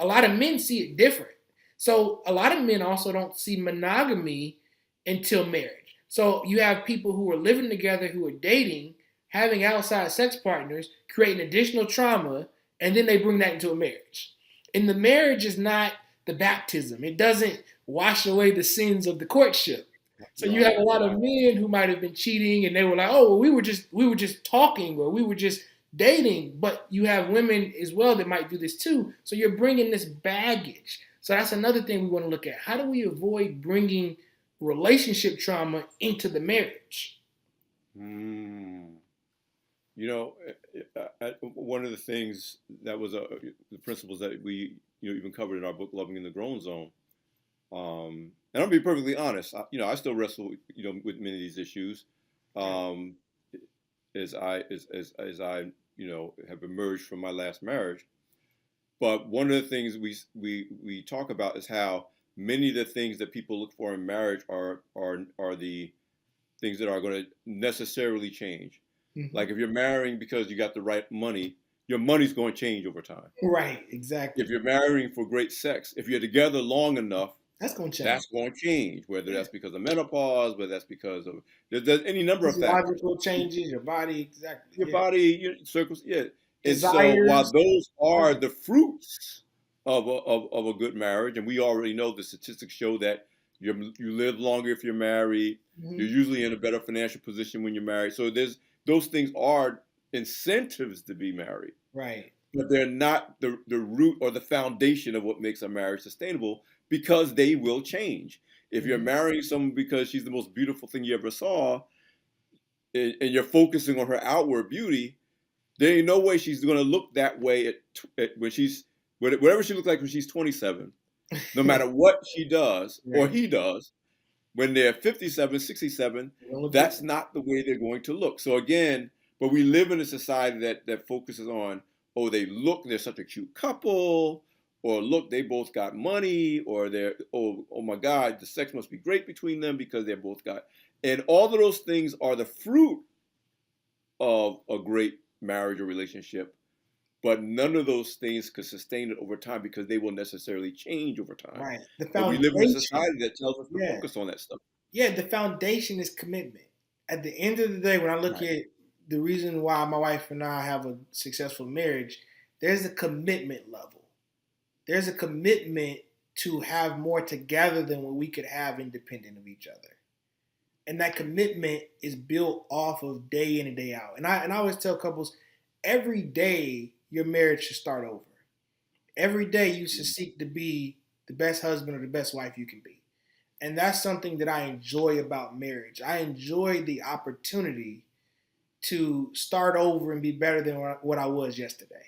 A lot of men see it different. So a lot of men also don't see monogamy until marriage. So you have people who are living together, who are dating, having outside sex partners, creating additional trauma, and then they bring that into a marriage. And the marriage is not the baptism. It doesn't wash away the sins of the courtship. So you have right, a lot of right. men who might have been cheating and they were like, "Oh, well, we were just talking or we were just dating." But you have women as well that might do this too. So you're bringing this baggage. So that's another thing we want to look at. How do we avoid bringing relationship trauma into the marriage? Mm. You know, one of the things that was the principles that we even covered in our book, Loving in the Grown Zone. And I'll be perfectly honest. I still wrestle, with many of these issues, Right. um, as I have emerged from my last marriage. But one of the things we talk about is how many of the things that people look for in marriage are the things that are going to necessarily change. Hmm. Like if you're marrying because you got the right money, your money's going to change over time. Right. Exactly. If you're marrying for great sex, if you're together long enough, That's gonna change. that's going to change. Whether Yeah. that's because of menopause, whether that's because of there's any number of factors. Physiological changes, your body, exactly. Your Yeah. body, your circles, yeah. And so while Desires. those All are that. the fruits of a good marriage, and we already know the statistics show that you live longer if you're married, you're Hmm. usually in a better financial position when you're married. So those things are incentives to be married, Right. but they're not the root or the foundation of what makes a marriage sustainable because they will change. If you're Hmm. marrying someone because she's the most beautiful thing you ever saw, and you're focusing on her outward beauty, there ain't no way she's going to look that way when she's whatever she looks like when she's 27. No matter what she does or Right. he does, when they're 57, 67, It don't look that's different. not the way they're going to look. So again, but we live in a society that focuses on, oh, they're such a cute couple, or look, they both got money, or oh my God, the sex must be great between them because they both got, and all of those things are the fruit of a great marriage or relationship, but none of those things could sustain it over time because they will necessarily change over time. Right. The But we live in a foundation. society that tells us to Yeah. focus on that stuff. Yeah. The foundation is commitment. At the end of the day, when I look Right. at the reason why my wife and I have a successful marriage, there's a commitment level. There's a commitment to have more together than what we could have independent of each other. And that commitment is built off of day in and day out. And I always tell couples, every day your marriage should start over. Every day you should seek to be the best husband or the best wife you can be. And that's something that I enjoy about marriage. I enjoy the opportunity to start over and be better than what I was yesterday.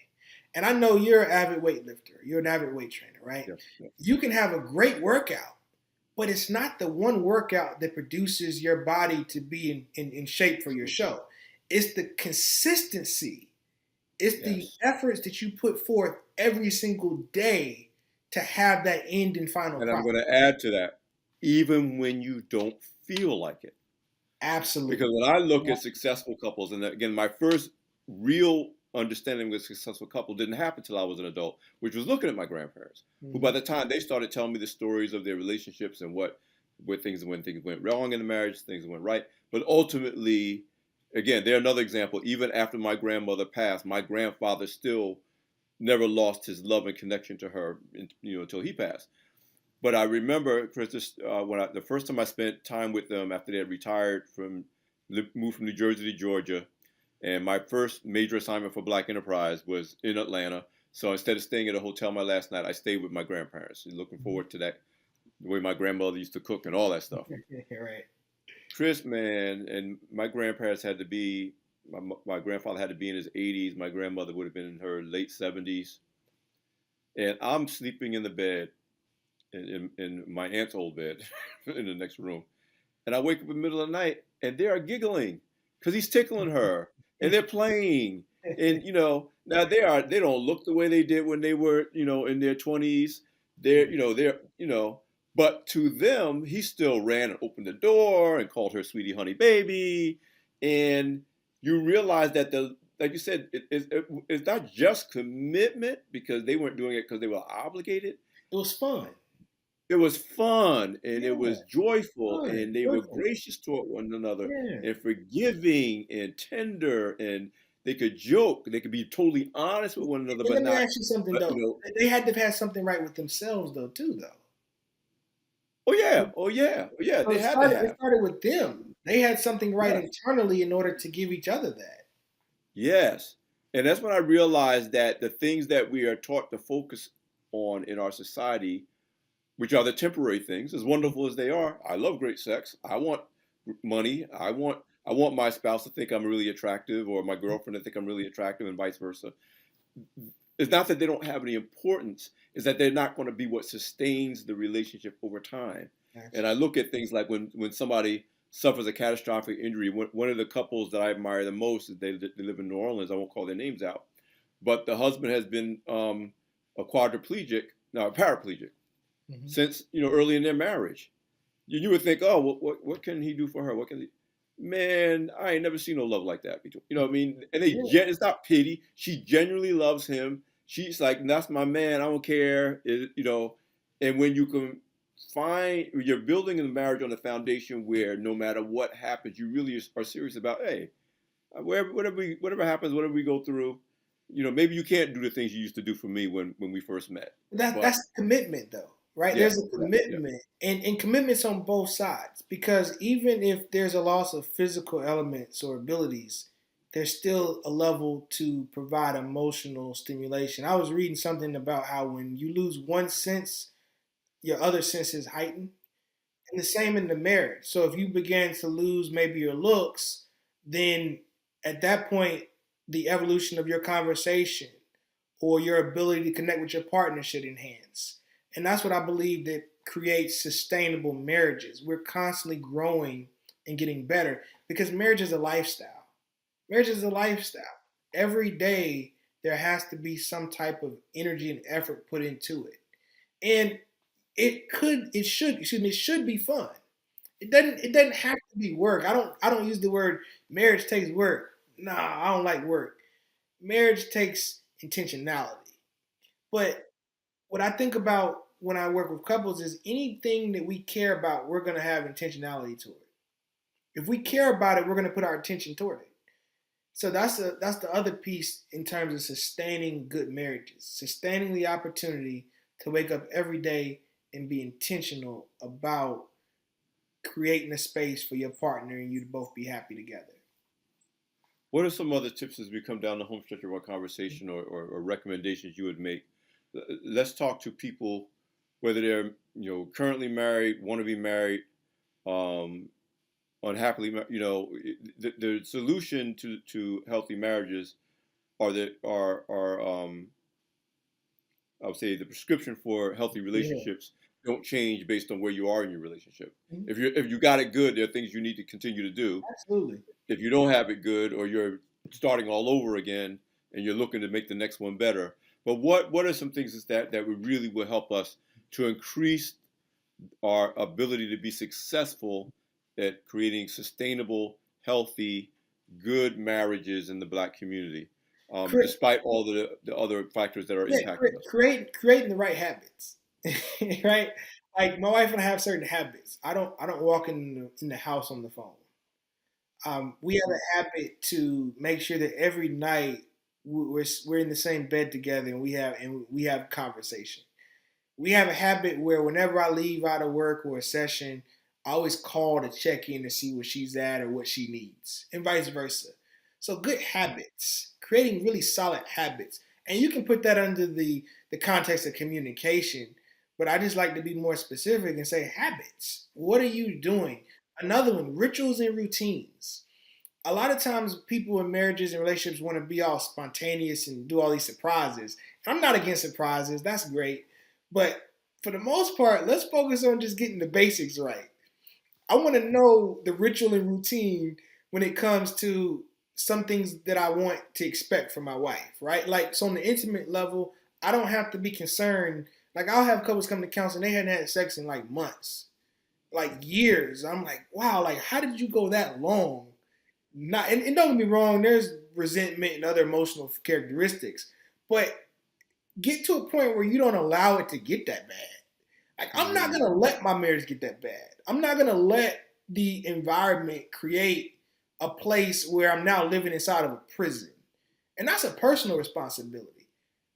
And I know you're an avid weightlifter. You're an avid weight trainer, right? Yes. Yes. You can have a great workout, but it's not the one workout that produces your body to be in shape for your show. It's the consistency. It's the Yes. efforts that you put forth every single day to have that end and final And I'm product. going to add to that, even when you don't feel like it. Because Absolutely. when I look at successful couples, and again, my first real understanding of a successful couple didn't happen until I was an adult, which was looking at my grandparents, who by Mm-hmm. the time they started telling me the stories of their relationships and when things went wrong in the marriage, things went right. But ultimately, again, they're another example. Even after my grandmother passed, my grandfather still never lost his love and connection to her, until he passed. But I remember, Chris, the first time I spent time with them after they had retired moved from New Jersey to Georgia, and my first major assignment for Black Enterprise was in Atlanta. So instead of staying at a hotel my last night, I stayed with my grandparents. Looking forward to that, the way my grandmother used to cook and all that stuff. Right. Chris, man, and my grandparents had to be, my grandfather had to be in his 80s. My grandmother would have been in her late 70s. And I'm sleeping in the bed, in my aunt's old bed in the next room. And I wake up in the middle of the night and they are giggling because he's tickling her and they're playing. And now they don't look the way they did when they were, in their 20s. But to them, he still ran and opened the door and called her sweetie honey baby. And you realize that like you said, it's not just commitment because they weren't doing it because they were obligated. It was fun. It was fun and it Yeah, was joyful fun, and they were joyful. gracious toward one another Yeah. and forgiving and tender, and they could joke, they could be totally honest with one another, And but let me not, ask you something but though. They had to have had something right with themselves though, too, though. oh yeah, oh yeah, oh yeah, So they it had to started. It have. started with them. They had something right Yes, internally in order to give each other that. yes. And that's when I realized that the things that we are taught to focus on in our society, which are the temporary things, as wonderful as they are. I love great sex. I want money. I want my spouse to think I'm really attractive, or my girlfriend to think I'm really attractive, and vice versa. It's not that they don't have any importance, it's that they're not going to be what sustains the relationship over time. And I look at things like when somebody suffers a catastrophic injury. One of the couples that I admire the most is they live in New Orleans. I won't call their names out, but the husband has been a quadriplegic, no, a paraplegic Mm-hmm. since early in their marriage. You would think, oh, what can he do for her? What can he? Man, I ain't never seen no love like that between. You know what I mean? And Yeah. it's not pity. She genuinely loves him. She's like, that's my man. I don't care. And when you can you're building a marriage on a foundation where no matter what happens, you really are serious about, hey, whatever happens, whatever we go through, maybe you can't do the things you used to do for me when we first met, but That's commitment though, right? yeah, There's a yeah. commitment and commitments on both sides because even if there's a loss of physical elements or abilities, there's still a level to provide emotional stimulation. I was reading something about how when you lose one sense, your other senses heighten. And the same in the marriage. So if you begin to lose maybe your looks, then at that point, the evolution of your conversation or your ability to connect with your partner should enhance. And that's what I believe that creates sustainable marriages. We're constantly growing and getting better because marriage is a lifestyle. Marriage is a lifestyle. Every day there has to be some type of energy and effort put into it. And it should be fun. It doesn't have to be work. I don't use the word marriage takes work. Nah, I don't like work. Marriage takes intentionality. But what I think about when I work with couples is anything that we care about, we're gonna have intentionality toward it. If we care about it, we're gonna put our attention toward it. So that's the other piece in terms of sustaining good marriages, sustaining the opportunity to wake up every day and be intentional about creating a space for your partner and you to both be happy together. What are some other tips as we come down the home stretch of our conversation, or recommendations you would make? Let's talk to people, whether they're currently married, want to be married, um, unhappily, the solution to healthy marriages are I would say the prescription for healthy Yeah, relationships don't change based on where you are in your relationship. mhm, If you got it good, there are things you need to continue to do. absolutely. If you don't have it good, or you're starting all over again and you're looking to make the next one better. But what are some things that would really will help us to increase our ability to be successful at creating sustainable, healthy, good marriages in the Black community, Create, despite all the other factors that are yeah, impacting us? creating the right habits, right? Like my wife and I have certain habits. I don't walk in the house on the phone. We have a habit to make sure that every night we're in the same bed together and we have conversation. We have a habit where whenever I leave out of work or a session, I always call to check in to see where she's at or what she needs, and vice versa. So good habits, creating really solid habits, and you can put that under the context of communication. But I just like to be more specific and say habits. What are you doing? Another one, rituals and routines. A lot of times people in marriages and relationships want to be all spontaneous and do all these surprises. I'm not against surprises, that's great. But for the most part, let's focus on just getting the basics right. I want to know the ritual and routine when it comes to some things that I want to expect from my wife, right? Like, so on the intimate level, I don't have to be concerned. Like, I'll have couples come to counseling, they hadn't had sex in like months, like years. I'm like, wow, like, how did you go that long? Not, and don't get me wrong, there's resentment and other emotional characteristics, but get to a point where you don't allow it to get that bad. Like, I'm not Mm. gonna let my marriage get that bad. I'm not gonna let the environment create a place where I'm now living inside of a prison. And that's a personal responsibility,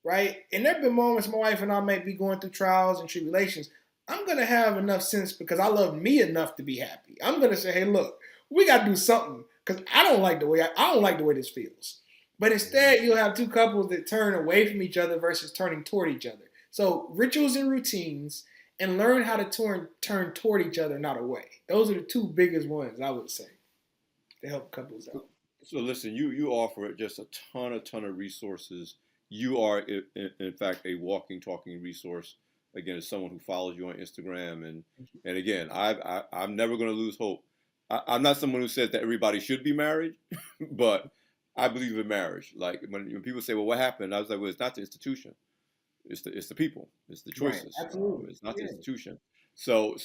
right? And there have been moments my wife and I may be going through trials and tribulations. I'm gonna have enough sense because I love me enough to be happy. I'm gonna say, hey, look, we gotta do something because I don't like the way this feels. But Mhm. instead, you'll have two couples that turn away from each other versus turning toward each other. So rituals and routines, and learn how to turn toward each other, not away. Those are the two biggest ones I would say to help couples So, out. so listen, you offer just a ton of resources. You are in fact a walking, talking resource. again, as someone who follows you on Instagram, and again, I'm never going to lose hope. I'm not someone who says that everybody should be married, but I believe in marriage. Like when people say, "Well, what happened?" I was like, "Well, it's not the institution. It's the people. It's the Right. choices. Absolutely. It's not the Yeah. institution." So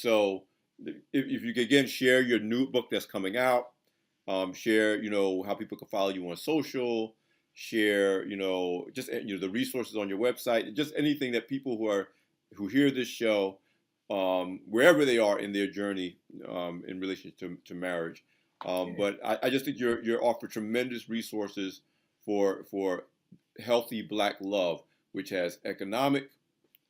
if you could again share your new book that's coming out, share how people can follow you on social, share just the resources on your website, just anything that people who hear this show, wherever they are in their journey in relation to marriage. Yeah. But I just think you're offer tremendous resources for healthy Black love, which has economic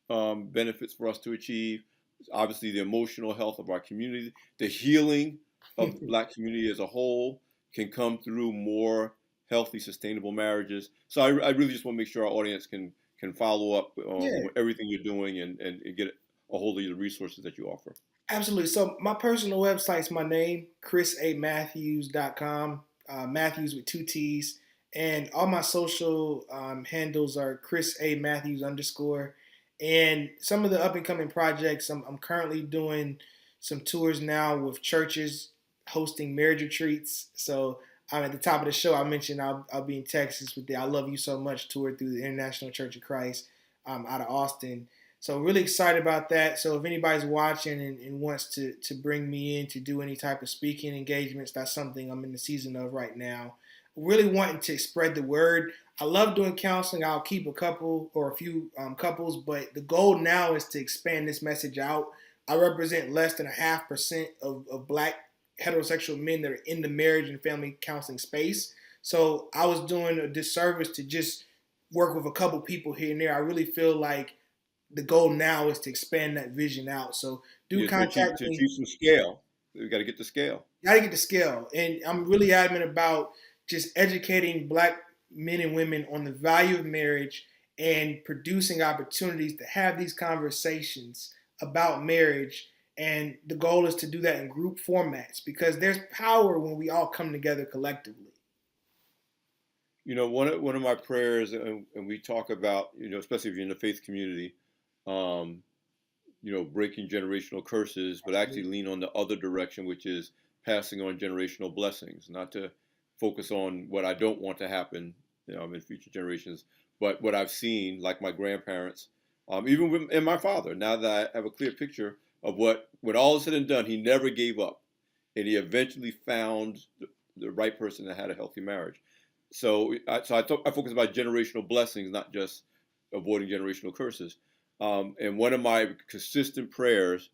benefits for us to achieve. Obviously, the emotional health of our community, the healing of the Black community as a whole can come through more healthy, sustainable marriages. So I really just want to make sure our audience can follow up Yeah. with everything you're doing and get a hold of the resources that you offer. Absolutely. So my personal website's my name, chrisamatthews.com, Matthews with two T's. And all my social handles are Chris A. Matthews underscore. And some of the up and coming projects, I'm currently doing some tours now with churches hosting marriage retreats. So at the top of the show, I mentioned I'll be in Texas with the I Love You So Much tour through the International Church of Christ out of Austin. So really excited about that. So if anybody's watching and wants to bring me in to do any type of speaking engagements, that's something I'm in the season of right now. Really wanting to spread the word. I love doing counseling. I'll keep a couple or a few couples, but the goal now is to expand this message out. I represent less than 0.5% of Black heterosexual men that are in the marriage and family counseling space. So I was doing a disservice to just work with a couple people here and there. I really feel like the goal now is to expand that vision out. So do Yeah, to achieve contact to me. achieve some scale, we got to get the scale. Got to get the scale. And I'm really adamant about just educating Black men and women on the value of marriage and producing opportunities to have these conversations about marriage. And the goal is to do that in group formats because there's power when we all come together collectively. One of my prayers, and we talk about, especially if you're in the faith community, um, breaking generational curses, but actually Absolutely. lean on the other direction, which is passing on generational blessings, not to focus on what I don't want to happen, in future generations, but what I've seen, like my grandparents, and my father. Now that I have a clear picture of when all is said and done, he never gave up, and he eventually found the right person that had a healthy marriage. So I focus about generational blessings, not just avoiding generational curses. And one of my consistent prayers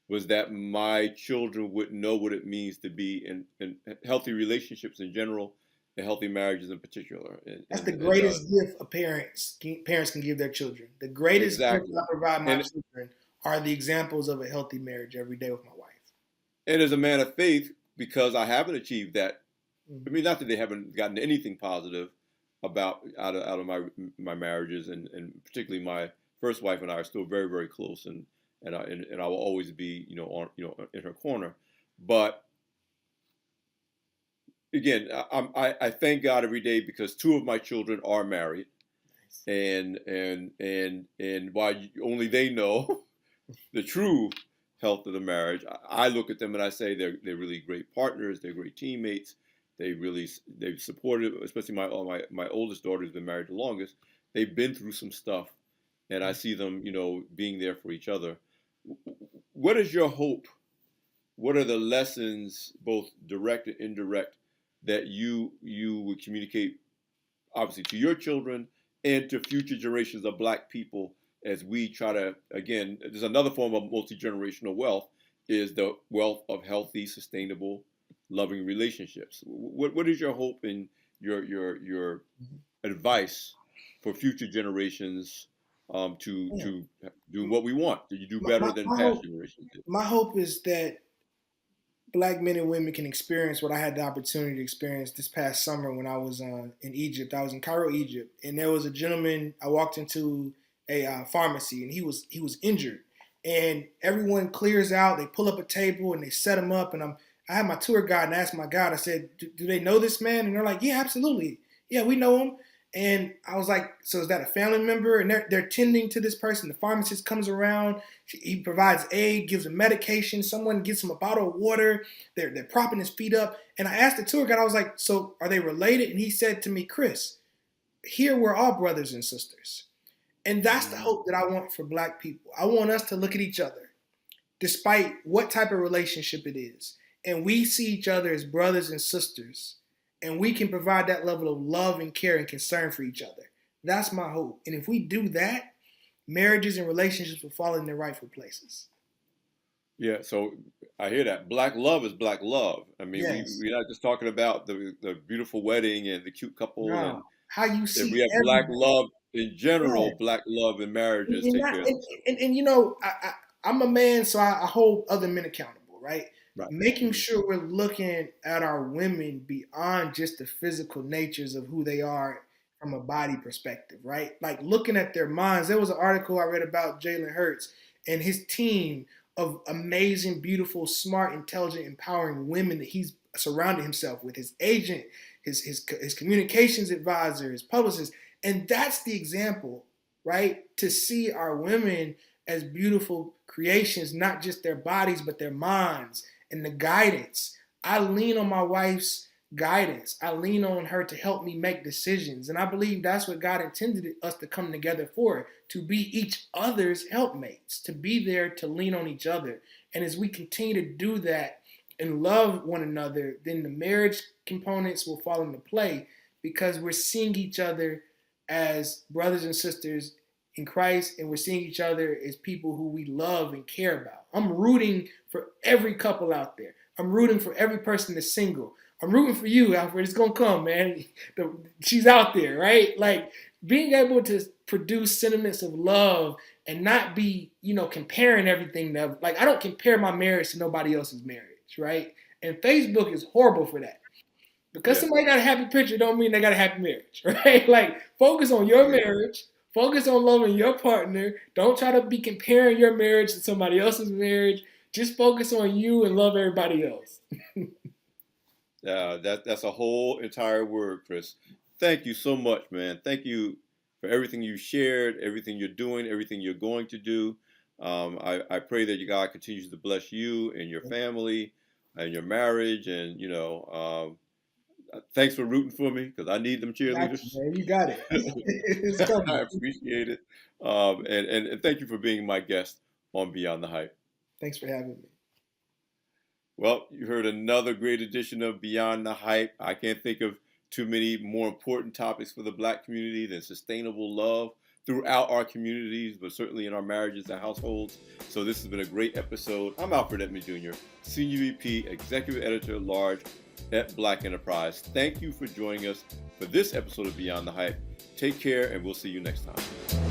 was that my children would know what it means to be in healthy relationships in general, and healthy marriages in particular. And, That's the and, and greatest gift a parents can give their children. The greatest gift exactly. I provide my And children are the examples of a healthy marriage every day with my wife. and as a man of faith, because I haven't achieved that. I Mm-hmm. mean, not that they haven't gotten anything positive about out of my marriages, and particularly my first wife and I are still very very close, and I will always be in her corner. But again, I thank God every day because two of my children are married, Nice. and while only they know the true health of the marriage, I look at them and I say they're really great partners, they're great teammates. They've supported, especially my oldest daughter who's been married the longest. They've been through some stuff, and I see them being there for each other. What is your hope? What are the lessons, both direct and indirect, that you would communicate, obviously, to your children and to future generations of Black people as we try to, again, there's another form of multi-generational wealth, is the wealth of healthy, sustainable, loving relationships. What is your hope and your advice for future generations, Yeah. to do what we want? Do you do better than My past hope, generations did? my hope is that Black men and women can experience what I had the opportunity to experience this past summer when I was in Egypt. I was in Cairo, Egypt, and there was a gentleman. I walked into a pharmacy, and he was injured. And everyone clears out. They pull up a table and they set him up. And I had my tour guide and I asked my guide. I said, "Do they know this man?" And they're like, "Yeah, absolutely. Yeah, we know him." And I was like, so is that a family member? And they're tending to this person. The pharmacist comes around. He provides aid, gives him medication. Someone gets him a bottle of water. They're propping his feet up. And I asked the tour guide, I was like, so are they related? And he said to me, Chris, here we're all brothers and sisters. And that's the hope that I want for Black people. I want us to look at each other, despite what type of relationship it is. And we see each other as brothers and sisters. And we can provide that level of love and care and concern for each other. That's my hope. And if we do that, marriages and relationships will fall in their rightful places. Yeah, so I hear that. Black love is black love. I mean, Yes. we're not just talking about the beautiful wedding and the cute couple, and No. How you if see we have black everybody. love in general, Yes. black love in marriages And, take not, care of themselves. and you know, I'm a man, so I hold other men accountable, right? Right. Making sure we're looking at our women beyond just the physical natures of who they are from a body perspective, right? Like looking at their minds. There was an article I read about Jalen Hurts and his team of amazing, beautiful, smart, intelligent, empowering women that he's surrounded himself with. His agent, his communications advisor, his publicist, and that's the example, right? To see our women as beautiful creations, not just their bodies, but their minds and the guidance. I lean on my wife's guidance. I lean on her to help me make decisions. And I believe that's what God intended us to come together for, to be each other's helpmates, to be there to lean on each other. And as we continue to do that and love one another, then the marriage components will fall into play because we're seeing each other as brothers and sisters in Christ, and we're seeing each other as people who we love and care about. I'm rooting for every couple out there. I'm rooting for every person that's single. I'm rooting for you, Alfred. It's gonna come, man. She's out there, right? Like being able to produce sentiments of love and not be, comparing everything to, like, I don't compare my marriage to nobody else's marriage, right? And Facebook is horrible for that. Because Yeah. somebody got a happy picture don't mean they got a happy marriage, right? Like focus on your marriage, focus on loving your partner. Don't try to be comparing your marriage to somebody else's marriage. Just focus on you and love everybody else. That's a whole entire word, Chris. Thank you so much, man. Thank you for everything you shared, everything you're doing, everything you're going to do. I pray that God continues to bless you and your family and your marriage. And, thanks for rooting for me because I need them Got you, cheerleaders. man. You got it. It's I coming. appreciate it. And thank you for being my guest on Beyond the Hype. Thanks for having me. Well, you heard another great edition of Beyond the Hype. I can't think of too many more important topics for the Black community than sustainable love throughout our communities, but certainly in our marriages and households. So this has been a great episode. I'm Alfred Edmond Jr., Senior VP, Executive Editor at Large at Black Enterprise. Thank you for joining us for this episode of Beyond the Hype. Take care, and we'll see you next time.